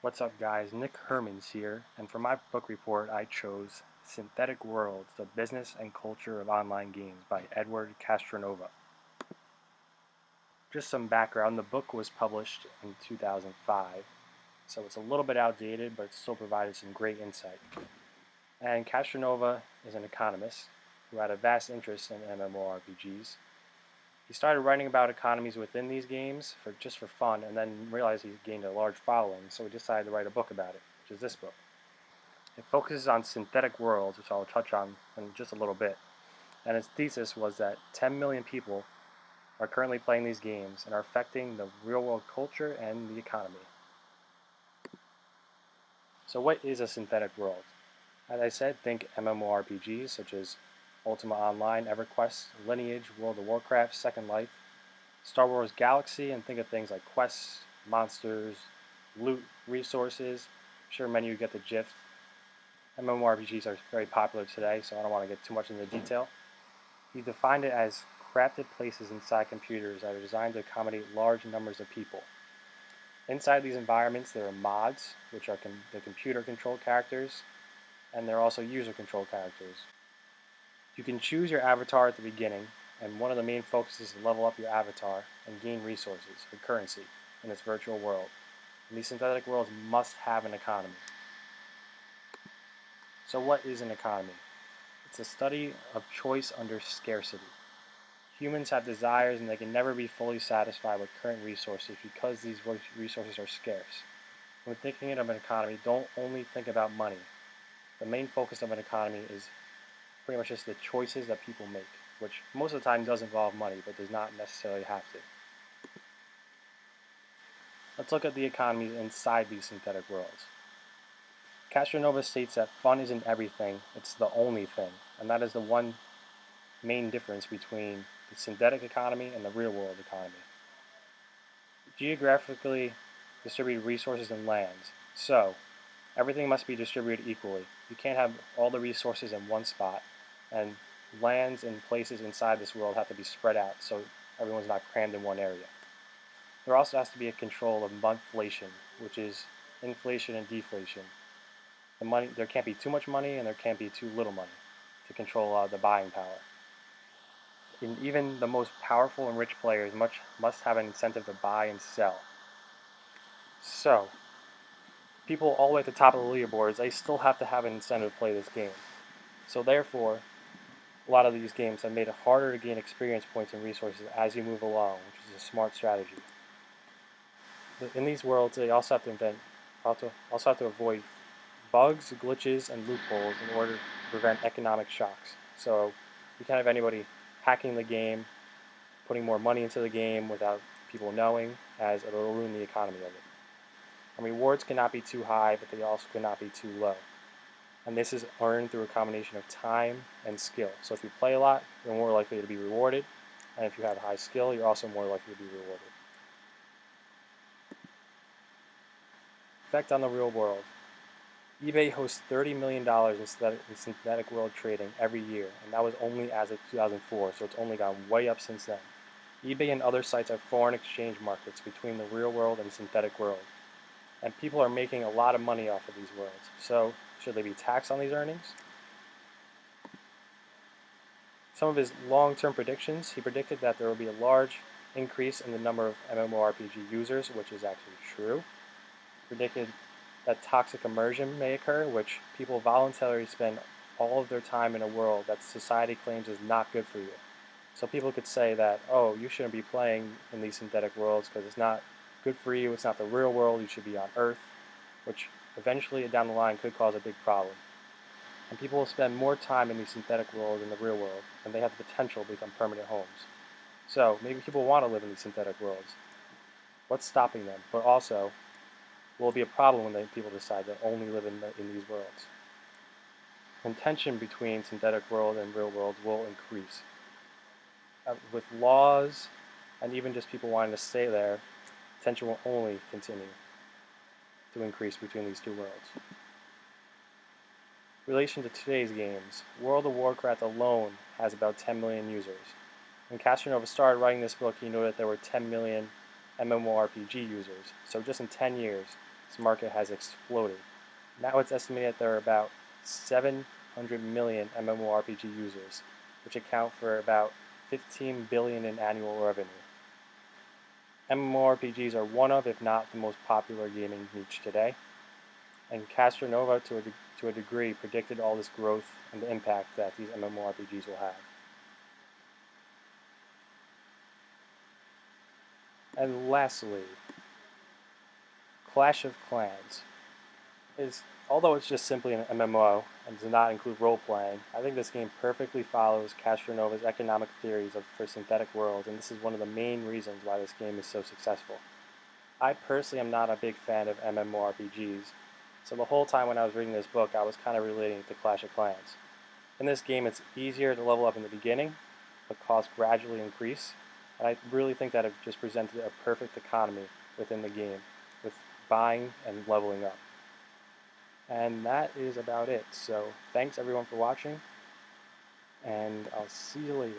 What's up guys, Nick Hermans here, and for my book report I chose Synthetic Worlds, The Business and Culture of Online Games by Edward Castronova. Just some background, the book was published in 2005, so it's a little bit outdated, but it still provided some great insight. And Castronova is an economist who had a vast interest in MMORPGs. He started writing about economies within these games just for fun, and then realized he gained a large following, so he decided to write a book about it, which is this book. It focuses on synthetic worlds, which I'll touch on in just a little bit, and its thesis was that 10 million people are currently playing these games and are affecting the real-world culture and the economy. So what is a synthetic world? As I said, think MMORPGs such as Ultima Online, EverQuest, Lineage, World of Warcraft, Second Life, Star Wars Galaxy, and think of things like quests, monsters, loot, resources. I'm sure many of you get the gist. MMORPGs are very popular today, so I don't want to get too much into detail. He defined it as crafted places inside computers that are designed to accommodate large numbers of people. Inside these environments there are mods, which are the computer-controlled characters, and there are also user-controlled characters. You can choose your avatar at the beginning, and one of the main focuses is to level up your avatar and gain resources, or currency, in this virtual world. And these synthetic worlds must have an economy. So what is an economy? It's a study of choice under scarcity. Humans have desires and they can never be fully satisfied with current resources because these resources are scarce. When thinking of an economy, don't only think about money. The main focus of an economy is pretty much just the choices that people make, which most of the time does involve money, but does not necessarily have to. Let's look at the economies inside these synthetic worlds. Castronova states that fun isn't everything, it's the only thing, and that is the one main difference between the synthetic economy and the real-world economy. Geographically distributed resources and lands. So, everything must be distributed equally. You can't have all the resources in one spot, and lands and places inside this world have to be spread out so everyone's not crammed in one area. There also has to be a control of monthflation, which is inflation and deflation. There can't be too much money and there can't be too little money to control the buying power. And even the most powerful and rich players must have an incentive to buy and sell. So, people all the way at the top of the leaderboards, they still have to have an incentive to play this game. So therefore, a lot of these games have made it harder to gain experience points and resources as you move along, which is a smart strategy. In these worlds, they also have to avoid bugs, glitches, and loopholes in order to prevent economic shocks. So you can't have anybody hacking the game, putting more money into the game without people knowing, as it will ruin the economy of it. And rewards cannot be too high, but they also cannot be too low. And this is earned through a combination of time and skill. So if you play a lot, you're more likely to be rewarded, and if you have high skill, you're also more likely to be rewarded. Effect on the real world. eBay hosts $30 million in synthetic world trading every year, and that was only as of 2004, so it's only gone way up since then. eBay and other sites are foreign exchange markets between the real world and synthetic world, and people are making a lot of money off of these worlds. So, should they be taxed on these earnings? Some of his long-term predictions, he predicted that there will be a large increase in the number of MMORPG users, which is actually true. Predicted that toxic immersion may occur, which people voluntarily spend all of their time in a world that society claims is not good for you. So people could say that, oh, you shouldn't be playing in these synthetic worlds because it's not good for you, it's not the real world, you should be on Earth, which eventually down the line could cause a big problem. And people will spend more time in these synthetic worlds than the real world, and they have the potential to become permanent homes. So maybe people want to live in these synthetic worlds. What's stopping them? But also, will it be a problem when people decide to only live in these worlds? And tension between synthetic world and real world will increase. With laws and even just people wanting to stay there, tension will only continue to increase between these two worlds. Relation to today's games, World of Warcraft alone has about 10 million users. When Castronova started writing this book, he noted that there were 10 million MMORPG users. So just in 10 years, this market has exploded. Now it's estimated that there are about 700 million MMORPG users, which account for about 15 billion in annual revenue. MMORPGs are one of, if not the most popular gaming niche today, and Castronova, to a degree, predicted all this growth and the impact that these MMORPGs will have. And lastly, Clash of Clans although it's just simply an MMO and does not include role-playing, I think this game perfectly follows Castronova's economic theories for synthetic worlds, and this is one of the main reasons why this game is so successful. I personally am not a big fan of MMORPGs, so the whole time when I was reading this book, I was kind of relating to Clash of Clans. In this game, it's easier to level up in the beginning, but costs gradually increase, and I really think that it just presented a perfect economy within the game, with buying and leveling up. And that is about it. So thanks everyone for watching, and I'll see you later.